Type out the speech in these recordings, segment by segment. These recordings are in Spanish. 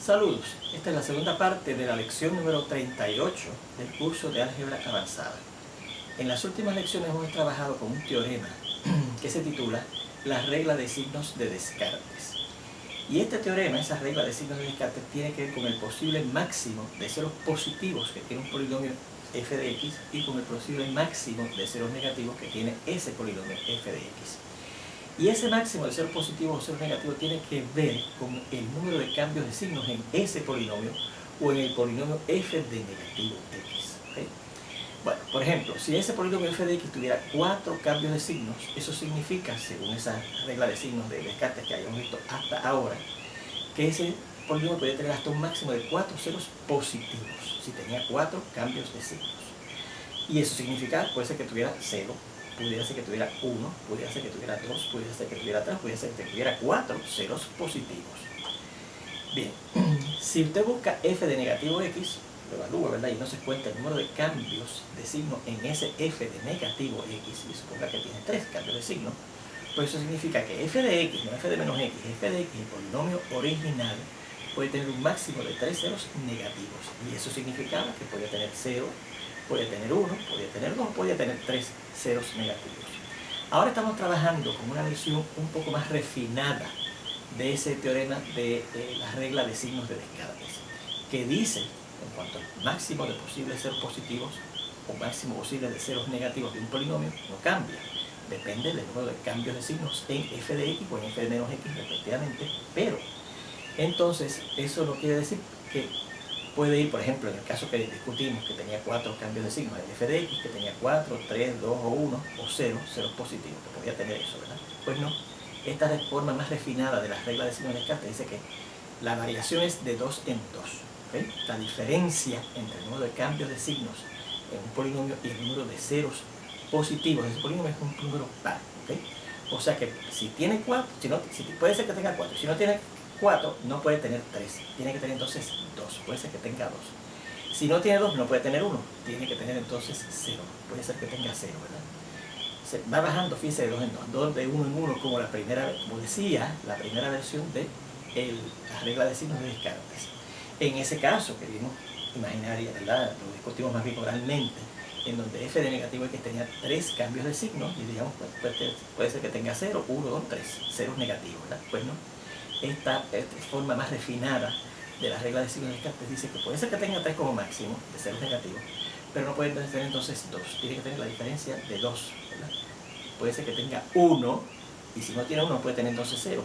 Saludos, esta es la segunda parte de la lección número 38 del curso de álgebra avanzada. En las últimas lecciones hemos trabajado con un teorema que se titula la regla de signos de Descartes. Y este teorema, esa regla de signos de Descartes, tiene que ver con el posible máximo de ceros positivos que tiene un polinomio f de x y con el posible máximo de ceros negativos que tiene ese polinomio f de x. Y ese máximo de ceros positivos o ceros negativos tiene que ver con el número de cambios de signos en ese polinomio o en el polinomio f de negativo x. ¿Okay? Bueno, por ejemplo, si ese polinomio f de x tuviera 4 cambios de signos, eso significa, según esa regla de signos de Descartes que hayamos visto hasta ahora, que ese polinomio podría tener hasta un máximo de 4 ceros positivos, si tenía 4 cambios de signos. Y eso significa, puede ser que tuviera 0, pudiera ser que tuviera 1, pudiera ser que tuviera 2, pudiera ser que tuviera 3, pudiera ser que tuviera 4 ceros positivos. Bien, si usted busca f de negativo x, lo evalúa, ¿verdad? Y no se cuenta el número de cambios de signo en ese f de negativo x, y suponga que tiene 3 cambios de signo, pues eso significa que f de x, no f de menos x, f de x, el polinomio original, puede tener un máximo de 3 ceros negativos. Y eso significaba que podía tener 0, podía tener 1, podía tener 2, podía tener 3 ceros negativos. Ahora estamos trabajando con una versión un poco más refinada de ese teorema de la regla de signos de Descartes, que dice, en cuanto al máximo de posibles ceros positivos o máximo posible de ceros negativos de un polinomio, no cambia. Depende del número de cambios de signos en f de x o en f de menos x respectivamente, pero entonces eso no quiere decir que puede ir, por ejemplo, en el caso que discutimos, que tenía 4 cambios de signos, el f de x, que tenía 4, 3, 2 o 1, o 0, ceros positivos, que podía tener eso, ¿verdad? Pues no, esta forma más refinada de la regla de signos de Descartes dice que la variación es de 2 en 2, ¿okay? La diferencia entre el número de cambios de signos en un polinomio y el número de ceros positivos de ese polinomio es un número par, ¿okay? O sea que si tiene 4, puede ser que tenga 4, si no tiene 4, no puede tener 3, tiene que tener entonces 2, puede ser que tenga 2. Si no tiene 2, no puede tener 1, tiene que tener entonces 0, puede ser que tenga 0, ¿verdad? Se va bajando, fíjense, de 2 en 2, 2 de 1 en 1, como decía, la primera versión de la regla de signos de Descartes. En ese caso, que vimos imaginaria, ¿verdad? Lo discutimos más bien oralmente, en donde f de negativo x tenía 3 cambios de signos, y digamos, puede ser que tenga 0, 1, 2, 3, ceros negativos, ¿verdad? Pues no. Esta forma más refinada de la regla de signos de Descartes dice que puede ser que tenga 3 como máximo de ceros negativos, pero no puede tener entonces 2, tiene que tener la diferencia de 2, ¿verdad? Puede ser que tenga 1, y si no tiene 1 puede tener entonces 0.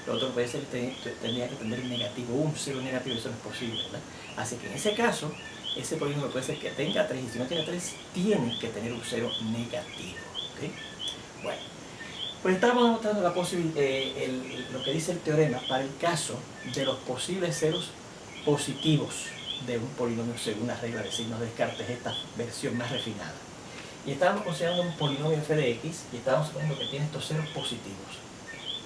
Lo otro puede ser que tendría que tener negativo 1, 0 negativo, eso no es posible, ¿verdad? Así que en ese caso, ese polinomio puede ser que tenga 3, y si no tiene 3, tiene que tener un 0 negativo, ¿okay? Bueno, pues estamos demostrando lo que dice el teorema para el caso de los posibles ceros positivos de un polinomio según la regla de signos de Descartes, esta versión más refinada. Y estábamos considerando un polinomio f de x y estábamos suponiendo que tiene estos ceros positivos.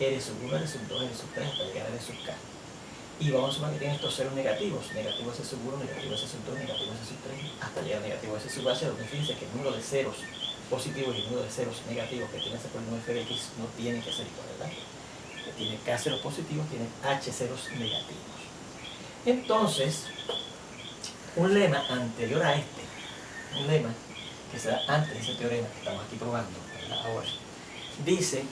R sub 1, R sub 2, R sub 3 hasta llegar a R sub k. Y vamos a suponer que tiene estos ceros negativos, negativo S sub 1, negativo S sub 2, negativo S sub 3, hasta llegar a negativo S sub h, donde fíjense que el número de ceros positivos y el número de ceros negativos que tiene ese polinomio f de x no tienen que ser igual, ¿verdad? Que tiene k ceros positivos, tiene h ceros negativos. Entonces, un lema anterior a un lema que se da antes de ese teorema que estamos aquí probando, ¿verdad? Ahora, dice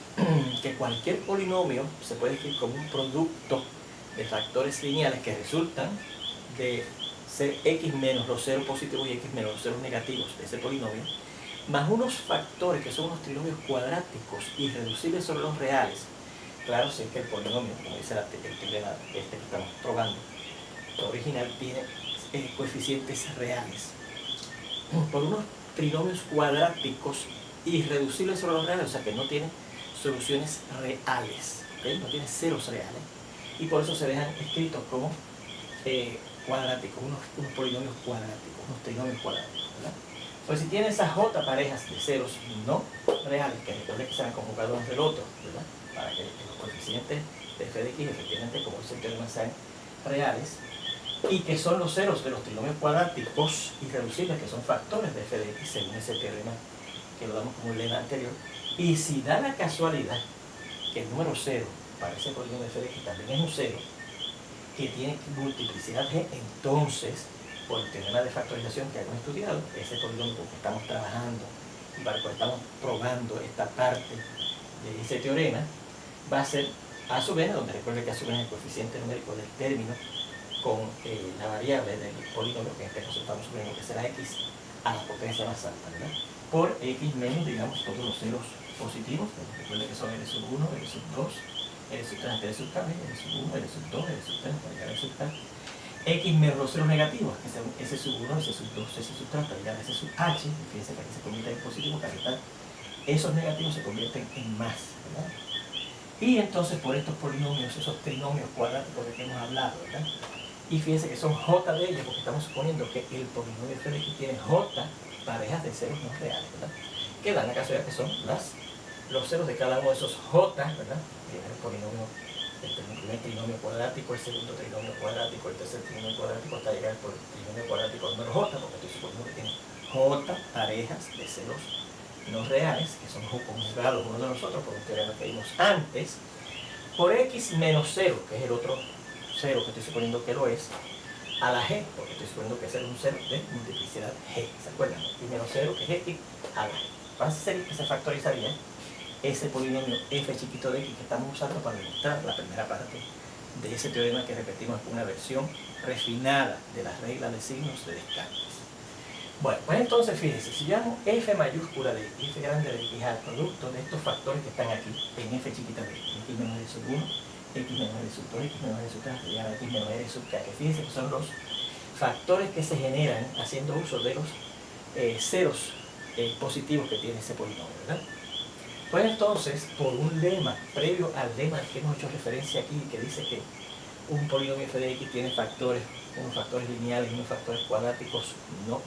que cualquier polinomio se puede escribir como un producto de factores lineales que resultan de ser x menos los ceros positivos y x menos los ceros negativos de ese polinomio, más unos factores que son unos trinomios cuadráticos irreducibles sobre los reales. Claro, si es que el polinomio, como dice el teorema que estamos probando, el original tiene coeficientes reales. Por unos trinomios cuadráticos irreducibles sobre los reales, o sea que no tiene soluciones reales, ¿okay? No tiene ceros reales, y por eso se dejan escritos como cuadráticos, unos polinomios cuadráticos, unos trinomios cuadráticos, ¿verdad? Pues si tiene esas j parejas de ceros no reales, que recuerden que se han conjugado entre el otro, ¿verdad? Para que los coeficientes de f de x efectivamente, como dice el teorema, sean reales, y que son los ceros de los trinomios cuadráticos irreducibles, que son factores de f de x según ese teorema que lo damos como un lema anterior. Y si da la casualidad que el número 0 para ese polinomio de f de x también es un 0, que tiene multiplicidad G, entonces, por el teorema de factorización que hemos estudiado, ese polinomio con que estamos trabajando y para el cual estamos probando esta parte de ese teorema, va a ser a sub n, donde recuerde que a sub n es el coeficiente numérico del término con la variable del polinomio, que en este caso estamos suponiendo que será x a la potencia más alta, ¿verdad? Por x menos, digamos, todos los ceros positivos, recuerde que son L sub 1, L sub 2, L sub 3, L sub k, L sub 1, L sub 2, L sub 3, L sub k, x menos los ceros negativos, que son S sub 1, S sub 2, S sub 3, para llegar a S sub h, fíjense que aquí se convierte en positivo, que al esos negativos se convierten en más, ¿verdad? Y entonces por estos polinomios, esos trinomios cuadráticos de que hemos hablado, ¿verdad? Y fíjense que son j de ellos, porque estamos suponiendo que el polinomio f de x tiene j parejas de ceros no reales, ¿verdad? Que dan la casualidad que son los ceros de cada uno de esos j, ¿verdad? El polinomio, el primer trinomio cuadrático, el segundo trinomio cuadrático, el tercer trinomio cuadrático, hasta llegar por el trinomio cuadrático número j, porque estoy suponiendo que tiene j parejas de ceros no reales, que son conjugados uno de nosotros por un teorema que vimos antes, por x menos 0, que es el otro 0 que estoy suponiendo que lo es, a la g, porque estoy suponiendo que ese es un 0 de multiplicidad g, ¿se acuerdan? Y menos 0, que es x, a la g. Va a ser que se factorizaría ese polinomio f chiquito de x que estamos usando para demostrar la primera parte de ese teorema que repetimos con una versión refinada de las reglas de signos de Descartes. Bueno, pues entonces fíjense, si llamo f mayúscula de x, f grande de x al producto de estos factores que están aquí en f chiquita de x menos l sub 1, x menos l sub 2, x menos l sub 3, llegar a x menos l sub k, que fíjense que son los factores que se generan haciendo uso de los ceros positivos que tiene ese polinomio, ¿verdad? Pues entonces, por un lema, previo al lema al que hemos hecho referencia aquí, que dice que un polinomio f de x tiene factores, unos factores lineales y unos factores cuadráticos no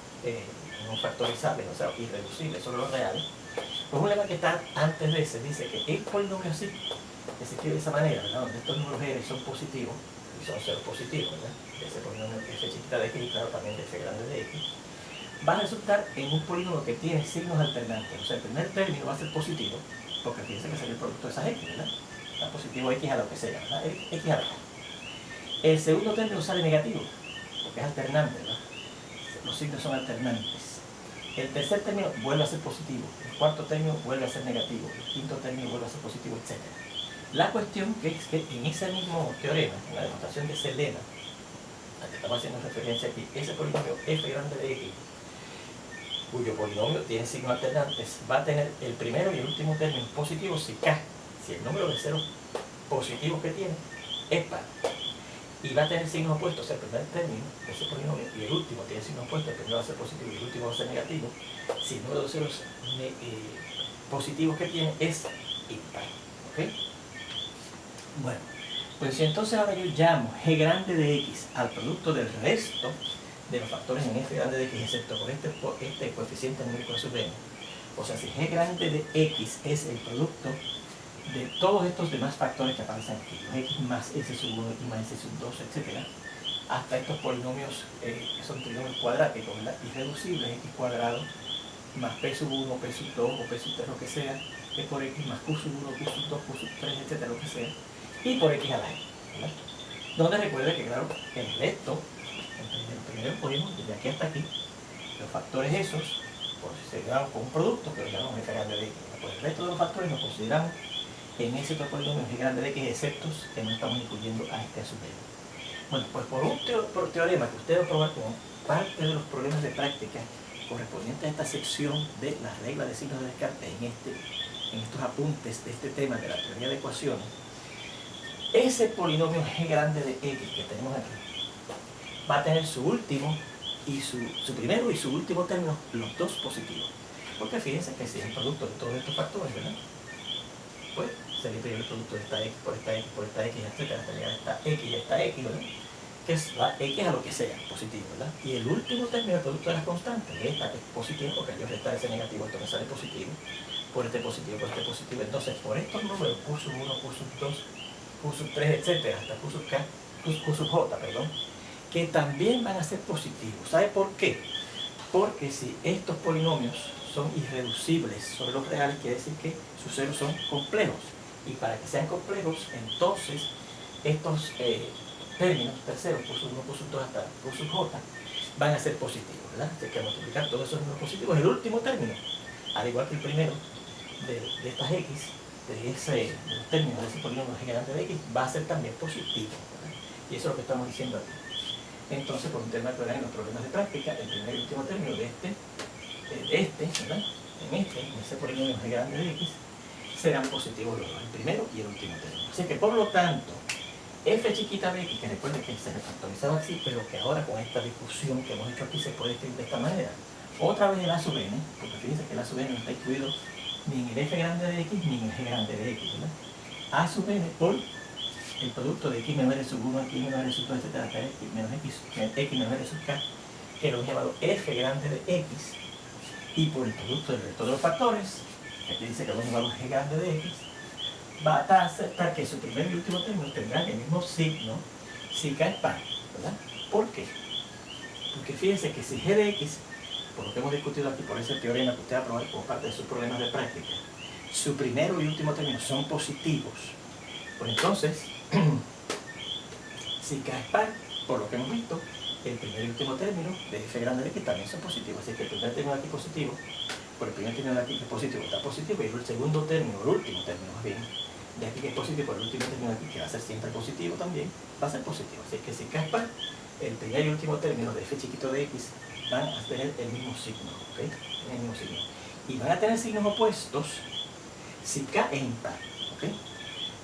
factorizables, o sea, irreducibles sobre los reales, pues un lema que está antes de ese dice que el polinomio así, que se escribe de esa manera, ¿verdad? Donde estos números r son positivos, y son ceros positivos, ¿verdad? Ese polinomio f chiquita de x y claro también de f grande de x, va a resultar en un polinomio que tiene signos alternantes. O sea, el primer término va a ser positivo, porque fíjense que sería el producto de esas x, ¿verdad? Está positivo x a lo que sea, ¿verdad? X a la k. El segundo término sale negativo, porque es alternante, ¿verdad? Los signos son alternantes. El tercer término vuelve a ser positivo, el cuarto término vuelve a ser negativo, el quinto término vuelve a ser positivo, etc. La cuestión que es que en ese mismo teorema, en la demostración de ese lema, al que estamos haciendo referencia aquí, ese polinomio f grande de x, cuyo polinomio tiene signos alternantes, va a tener el primero y el último término positivos si k, si el número de ceros positivos que tiene es par. Y va a tener signos opuestos, el primer término de ese polinomio y el último tiene signos opuestos, el primero va a ser positivo y el último va a ser negativo, si el número de ceros positivos que tiene es impar. ¿Ok? Bueno, pues si entonces ahora yo llamo g grande de x al producto del resto de los factores en f grande de x, excepto por este coeficiente numérico de sub n, o sea, si g grande de x es el producto de todos estos demás factores que aparecen aquí, los x más s sub 1, x más s sub 2, etc., hasta estos polinomios que son trinomios cuadráticos, ¿verdad? Irreducibles, x cuadrado más p sub 1, p sub 2 o p sub 3, lo que sea, p por x más q sub 1, q sub 2, q sub 3, etc., lo que sea, y por x a la y, ¿verdad? Donde recuerde que, claro, el resto, el primer polinomio, desde aquí hasta aquí, los factores esos, por si se quedaron con un producto que lo llamamos f grande de x, pues el resto de los factores los consideramos en ese otro polinomio g grande de x, exceptos que no estamos incluyendo a este a sub n. Bueno, pues por un teorema que ustedes van a probar como parte de los problemas de práctica correspondientes a esta sección de las reglas de signos de Descartes en estos apuntes de este tema de la teoría de ecuaciones, ese polinomio g grande de x que tenemos aquí va a tener su último y su primero y su último término, los dos positivos. Porque fíjense que si es el producto de todos estos factores, ¿verdad? Pues sería el producto de esta x por esta x por esta x, etcétera, hasta llegar a esta x y esta x, ¿verdad? Que es la x a lo que sea, positivo, ¿verdad? Y el último término, el producto de las constantes, esta que es positivo, porque yo restar ese negativo, esto me sale positivo, por este positivo, por este positivo. Entonces, por estos números, q sub 1, q sub 2, q sub 3, etcétera, hasta q sub k, q sub j, perdón, que también van a ser positivos. ¿Sabe por qué? Porque si estos polinomios son irreducibles sobre los reales, quiere decir que sus ceros son complejos. Y para que sean complejos, entonces estos términos terceros, Q sub 1, Q sub 2 hasta Q sub j, van a ser positivos, ¿verdad? Así que al multiplicar todos esos números positivos, el último término, al igual que el primero de estas x, de los términos de ese polinomio g grande de x, va a ser también positivo, ¿verdad? Y eso es lo que estamos diciendo aquí. Entonces, por un tema que verán en los problemas de práctica, el primer y último término de ¿verdad? En ese polinomio g grande de x, serán positivos los dos, el primero y el último término. Así que, por lo tanto, f chiquita de x, que recuerden que se refactorizaba así, pero que ahora con esta discusión que hemos hecho aquí se puede escribir de esta manera. Otra vez el a sub n, porque fíjense que el a sub n no está incluido ni en el f grande de x ni en el g grande de x, ¿verdad? A sub n por el producto de x menor r sub 1, x menor r sub 2, etc. hasta x menos x menor r sub k, que lo hemos llamado f grande de x, y por el producto del resto de los factores, que aquí dice que lo hemos llamado g grande de x, va a aceptar que su primer y último término tendrán el mismo signo si k es par, ¿verdad? ¿Por qué? Porque fíjense que si g de x, por lo que hemos discutido aquí, por ese teorema que usted va a probar como parte de sus problemas de práctica, su primero y último término son positivos, pues entonces, si k es par, por lo que hemos visto, el primer y último término de f grande de x también son positivos, así que el primer término de aquí es positivo, por el primer término de aquí que es positivo está positivo, y el segundo término, el último término más bien, de aquí que es positivo, por el último término de aquí que va a ser siempre positivo también, va a ser positivo, así que si k es par, el primer y último término de f chiquito de x van a tener el mismo signo, ¿ok? El mismo signo. Y van a tener signos opuestos si k es impar, ¿ok?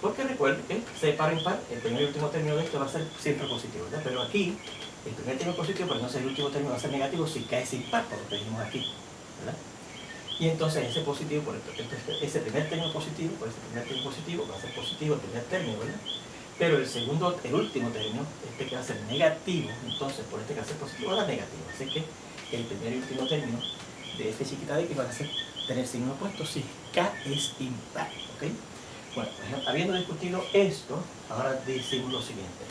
Porque recuerden que si es par o impar, el primer y último término de esto va a ser siempre positivo, ¿verdad? Pero aquí, el primer término es positivo, pero entonces el último término va a ser negativo si k es impar, por lo que dijimos aquí, ¿verdad? Y entonces ese positivo, ese primer término positivo, por ese primer término positivo, va a ser positivo el primer término, ¿verdad? Pero el último término, este que va a ser negativo, entonces por este que va a ser positivo, va a dar negativo. Así que el primer y último término de f chiquita de x van a tener signos opuestos si k es impar, ¿ok? Bueno, pues, habiendo discutido esto, ahora decimos lo siguiente.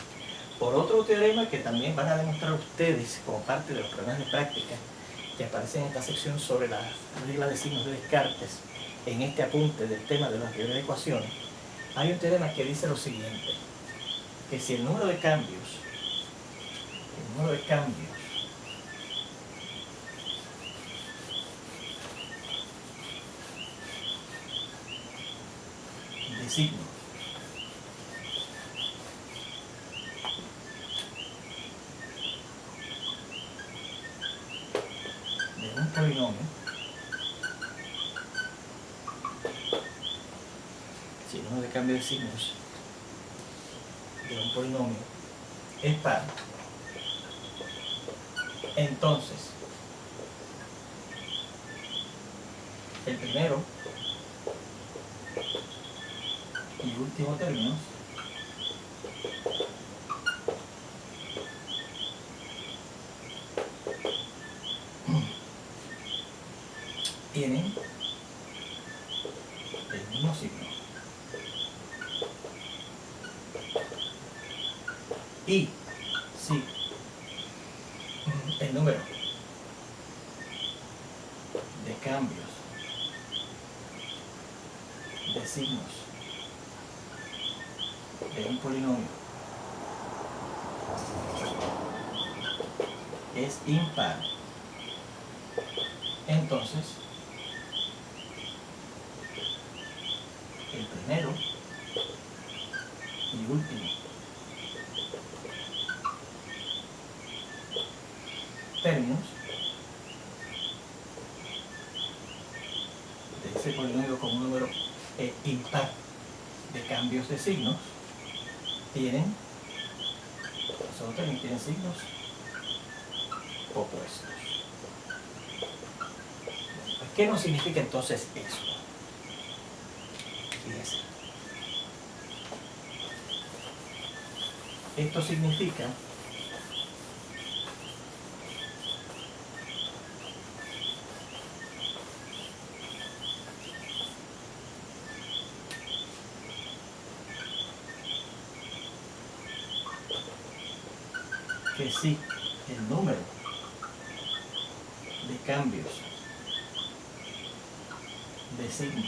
Por otro teorema que también van a demostrar ustedes como parte de los problemas de práctica que aparecen en esta sección sobre la regla de signos de Descartes, en este apunte del tema de las teorías de ecuaciones, hay un teorema que dice lo siguiente, que si el número de cambios de signo de un polinomio, si el número de cambios de signos de un polinomio es par, entonces el primero y último términos tienen el mismo signo. Y si el número de cambios de signos de un polinomio es impar, entonces el primero y último términos de ese polinomio con un número impar de cambios de signos tienen signos opuestos. ¿Qué nos significa entonces eso? Fíjense. Esto significa que si el número de cambios de signo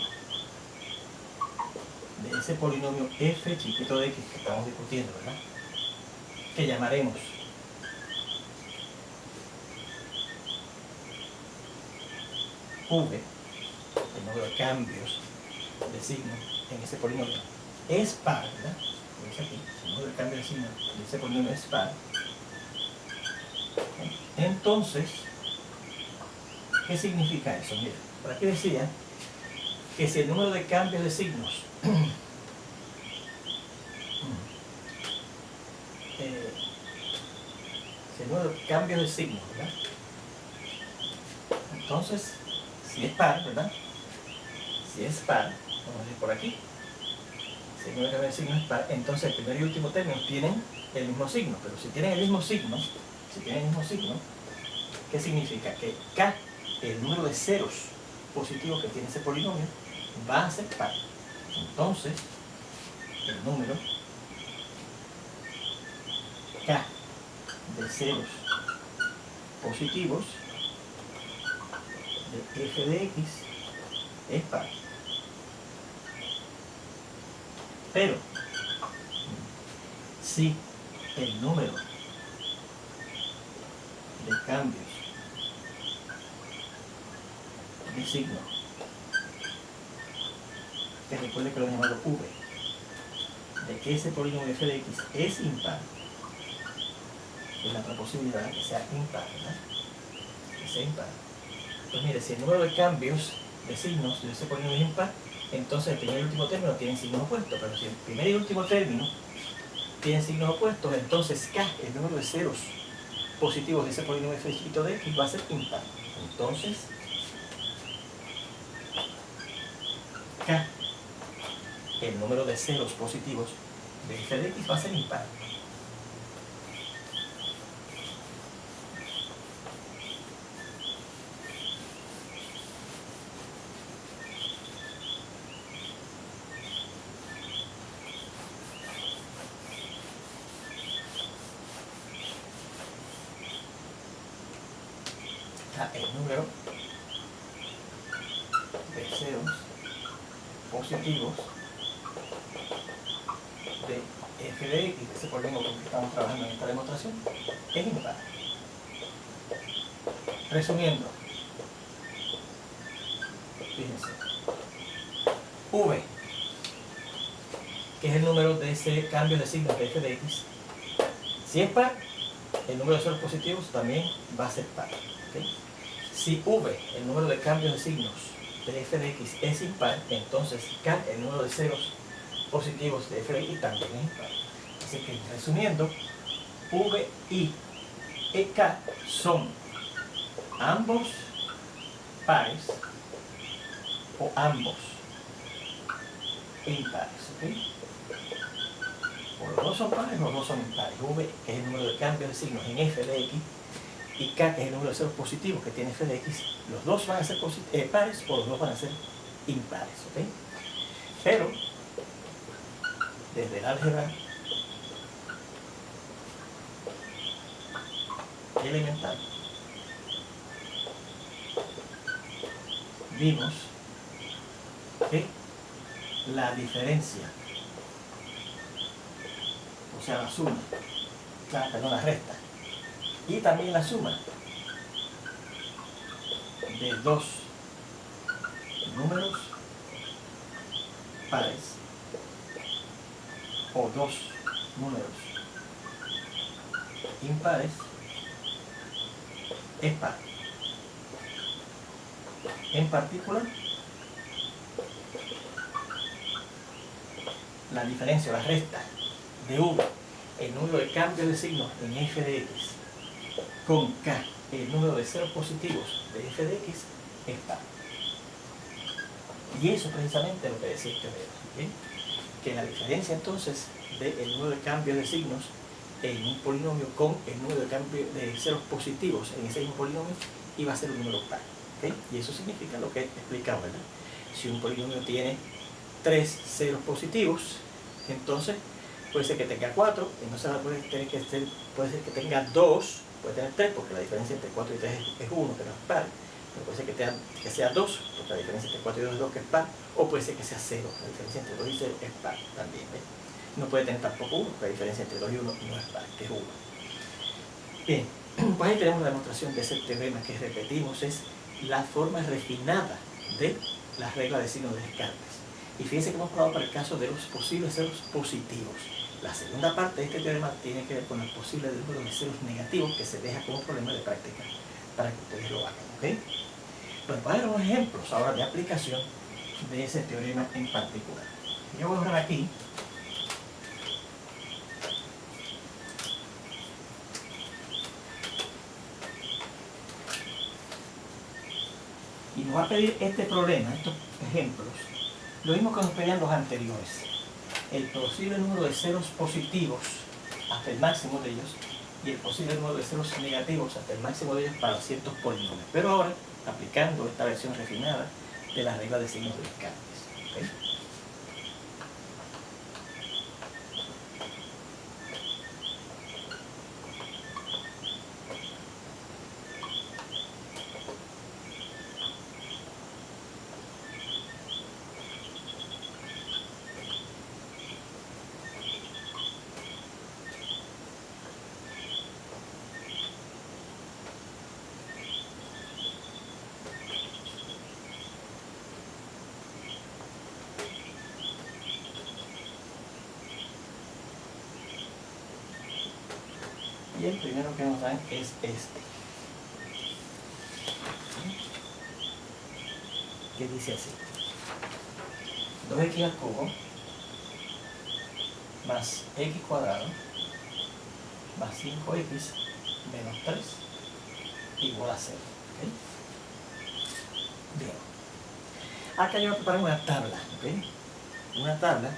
de ese polinomio f chiquito de x que estamos discutiendo, ¿verdad? que llamaremos V, el número de cambios de signo en ese polinomio, es par, ¿verdad? Dice aquí, el número de cambios de signo de ese polinomio es par. Entonces, ¿qué significa eso? Mira, por aquí decía que si el número de cambios de signos si el número de cambios de signos, ¿verdad? Entonces, si es par, ¿verdad? Si es par, vamos a decir por aquí, si el número de cambios de signos es par, entonces el primer y último término tienen el mismo signo, pero si tienen el mismo signo, ¿qué significa? Que K, el número de ceros positivos que tiene ese polinomio, va a ser par. Entonces, el número K de ceros positivos de f de x es par. Pero, si el número de cambios de signo, que recuerde que lo he llamado V, de que ese polinomio f de x es impar, es la otra posibilidad que sea impar, ¿verdad? Que sea impar. Pues mire, si el número de cambios de signos de ese polinomio es impar, entonces el primer y último término tienen signos opuestos, pero si el primer y último término tienen signos opuestos, entonces K, el número de ceros positivos de ese polinomio f chiquito de x, va a ser impar. Entonces, K, el número de ceros positivos de f de x, va a ser impar. El número de ceros positivos de f de x, ese polinomio con que estamos trabajando en esta demostración, es impar. Resumiendo, fíjense, V, que es el número de ese cambio de signo de f de x, si es par, el número de ceros positivos también va a ser par. ¿Okay? Si V, el número de cambios de signos de f de x, es impar, entonces K, el número de ceros positivos de f de x, también es impar. Así que, resumiendo, V y EK son ambos pares o ambos impares. ¿Okay? O los dos son pares o los dos son impares. V es el número de cambios de signos en f de x, y K, que es el número de ceros positivos que tiene f de x, los dos van a ser pares o los dos van a ser impares. ¿Okay? Pero, desde el álgebra elemental, vimos que la diferencia, o sea la suma, la resta, y también la suma de dos números pares o dos números impares es par. En particular, la diferencia o la resta de V, el número de cambios de signos en f de x, con K, el número de ceros positivos de f de x, es par. Y eso precisamente es lo que decía este teorema, ¿okay? Que la diferencia entonces del número de cambios de signos en un polinomio con el número de cambios de ceros positivos en ese mismo polinomio iba a ser un número par. ¿Okay? Y eso significa lo que explicamos, ¿verdad? Si un polinomio tiene 3 ceros positivos, entonces puede ser que tenga 4, entonces puede ser que tenga 2, puede tener 3, porque la diferencia entre 4 y 3 es 1, que no es par. Pero puede ser que sea 2, porque la diferencia entre 4 y 2 es 2, que es par, o puede ser que sea 0, la diferencia entre 2 y 0 es par también. ¿Ves? no puede tener tampoco 1, porque la diferencia entre 2 y 1 no es par, que es 1. Bien, pues ahí tenemos la demostración de ese teorema que repetimos, es la forma refinada de las reglas de signos de Descartes. Y fíjense que hemos probado para el caso de los posibles ceros positivos. La segunda parte de este teorema tiene que ver con el posible número de ceros negativos, que se deja como problema de práctica para que ustedes lo hagan, ¿ok? Pues voy a dar unos ejemplos ahora de aplicación de ese teorema en particular. Yo voy a borrar aquí. Y nos va a pedir este problema, estos ejemplos, lo mismo que nos pedían los anteriores. El posible número de ceros positivos hasta el máximo de ellos y el posible número de ceros negativos hasta el máximo de ellos para ciertos polinomios. Pero ahora, aplicando esta versión refinada de la regla de signos de Descartes. ¿Okay? Y el primero que nos dan es este, que dice así: 2x al cubo más x cuadrado más 5x menos 3 igual a 0. ¿Okay? Bien. Acá yo voy a preparar una tabla, ¿okay? Una tabla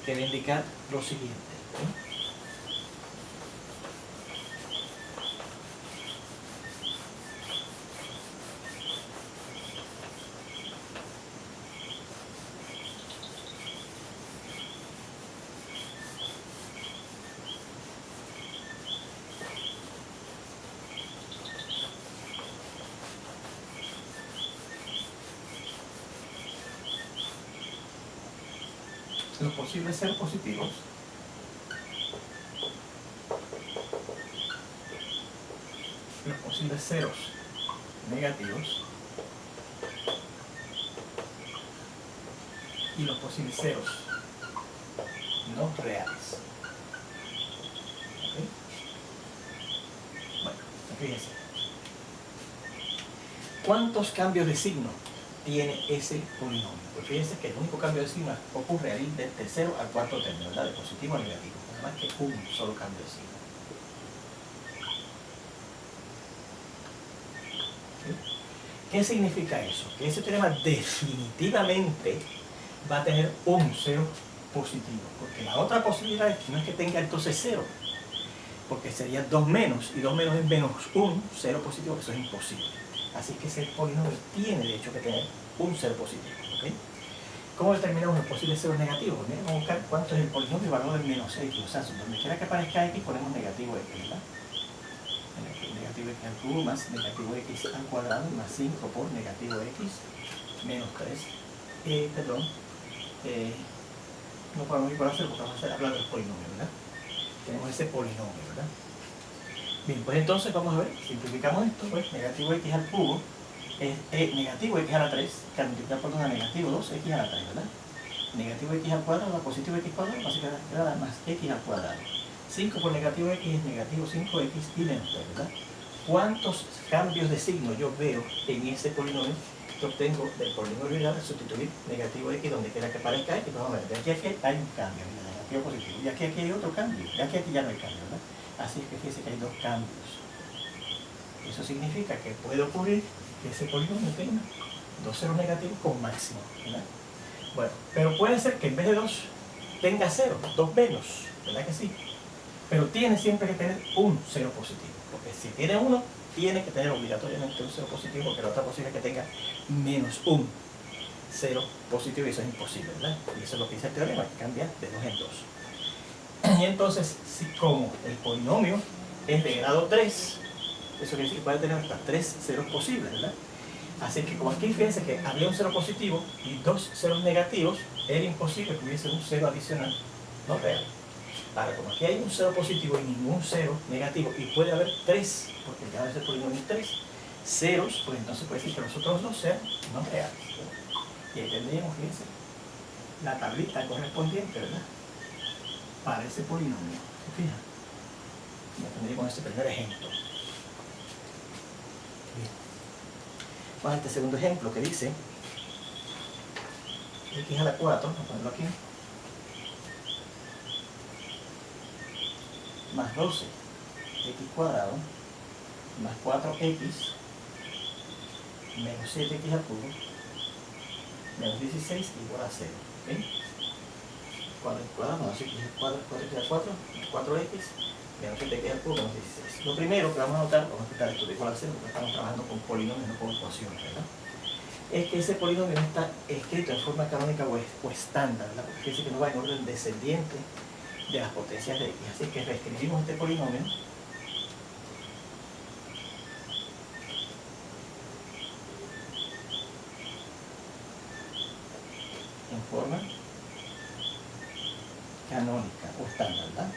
que va a indicar lo siguiente. ¿Okay? Los posibles ceros positivos los posibles ceros negativos y los posibles ceros no reales. ¿Okay? Bueno, fíjense. ¿Cuántos cambios de signo tiene ese polinomio? Pues fíjense que el único cambio de signo ocurre ahí del tercero al cuarto término, ¿verdad? De positivo a negativo, nada más que un solo cambio de signo. ¿Sí? ¿Qué significa eso? Que ese teorema definitivamente va a tener un cero positivo, porque la otra posibilidad es que no es que tenga entonces cero, porque sería 2 menos, y 2 menos es menos 1, cero positivo, que eso es imposible. Así que ese polinomio tiene de hecho que tener un cero positivo. ¿Okay? ¿Cómo determinamos los posibles ceros negativos? Miren, vamos a buscar cuánto es el polinomio y valor del menos x. O sea, donde quiera que aparezca x ponemos negativo x, ¿verdad? Negativo x al cubo más negativo x al cuadrado más 5 por negativo x menos 3. No podemos ir por hacer porque vamos a hablar del polinomio, ¿verdad? Tenemos ese polinomio, ¿verdad? Bien, pues entonces vamos a ver, simplificamos esto, pues negativo x al cubo es negativo x a la 3, que al multiplicar por 2 da negativo 2x a la 3, ¿verdad? Negativo x al cuadrado da positivo x cuadrado, así que da más x al cuadrado. 5 por negativo x es negativo 5x y menos 3, ¿verdad? ¿Cuántos cambios de signo yo veo en ese polinomio que obtengo del polinomio real al sustituir negativo x donde quiera que aparezca x? Vamos a ver, de aquí a aquí hay un cambio, mira, negativo positivo, y aquí hay otro cambio, de aquí a aquí ya no hay cambio, ¿verdad? Así es que fíjense que hay 2 cambios. Eso significa que puede ocurrir que ese polinomio tenga 2 ceros negativos con máximo, ¿verdad? Bueno, pero puede ser que en vez de 2 tenga 0, 2 menos, ¿verdad que sí? Pero tiene siempre que tener un cero positivo, porque si tiene 1, tiene que tener obligatoriamente un cero positivo, porque la otra posibilidad es que tenga menos un cero positivo, y eso es imposible, ¿verdad? Y eso es lo que dice el teorema, que cambia de 2 en 2. Y entonces, si como el polinomio es de grado 3, eso quiere decir que puede tener hasta 3 ceros posibles, ¿verdad? Así que como aquí fíjense que había un cero positivo y 2 ceros negativos, era imposible que hubiese un cero adicional no real. Ahora, como aquí hay un 0 positivo y ningún 0 negativo, y puede haber 3, porque ya ese polinomio es 3 ceros, pues entonces puede decir que los otros dos sean no reales, ¿verdad? Y ahí tendríamos, fíjense, la tablita correspondiente, ¿verdad?, para ese polinomio. ¿Se fijan? Ya tendría con este primer ejemplo. Bien. Vamos a este segundo ejemplo que dice x a la 4, vamos a ponerlo aquí, más 12 x cuadrado más 4x menos 7x al cubo menos 16 igual a 0. ¿Okay? 4x cuadrado más 6x al cuadrado, 4x al 4, 4x menos 7x al cubo menos 16. Lo primero que vamos a notar, vamos a quitar esto de igual a 0 porque estamos trabajando con polinomios, no con ecuaciones, ¿verdad?, es que ese polinomio no está escrito en forma canónica o estándar, ¿verdad?, porque dice que no va en orden descendiente de las potencias de x. Así que reescribimos este polinomio en forma canónica o estándar, ¿verdad?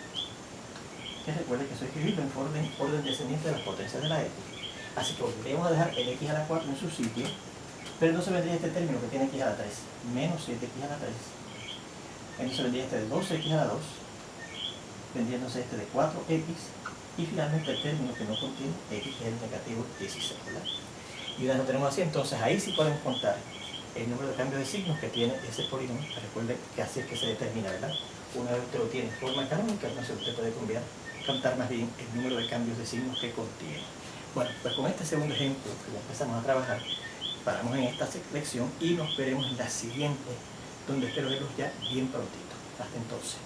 Que recuerde que eso es escribirlo en orden descendiente de las potencias de la x. Así que volveremos a dejar el x a la 4 en su sitio, pero entonces vendría este término que tiene x a la 3, menos 7x a la 3. Entonces vendría este de 12x a la 2, vendría entonces este de 4x, y finalmente el término que no contiene x, que es el negativo 16, ¿verdad? Y una vez lo tenemos así, entonces ahí sí podemos contar el número de cambios de signos que tiene ese polinomio. Recuerde que así es que se determina, ¿verdad? Una vez usted lo tiene en forma canónica, entonces usted puede contar más bien el número de cambios de signos que contiene. Bueno, pues con este segundo ejemplo que ya empezamos a trabajar, paramos en esta lección y nos veremos en la siguiente, donde espero verlos ya bien prontito. Hasta entonces.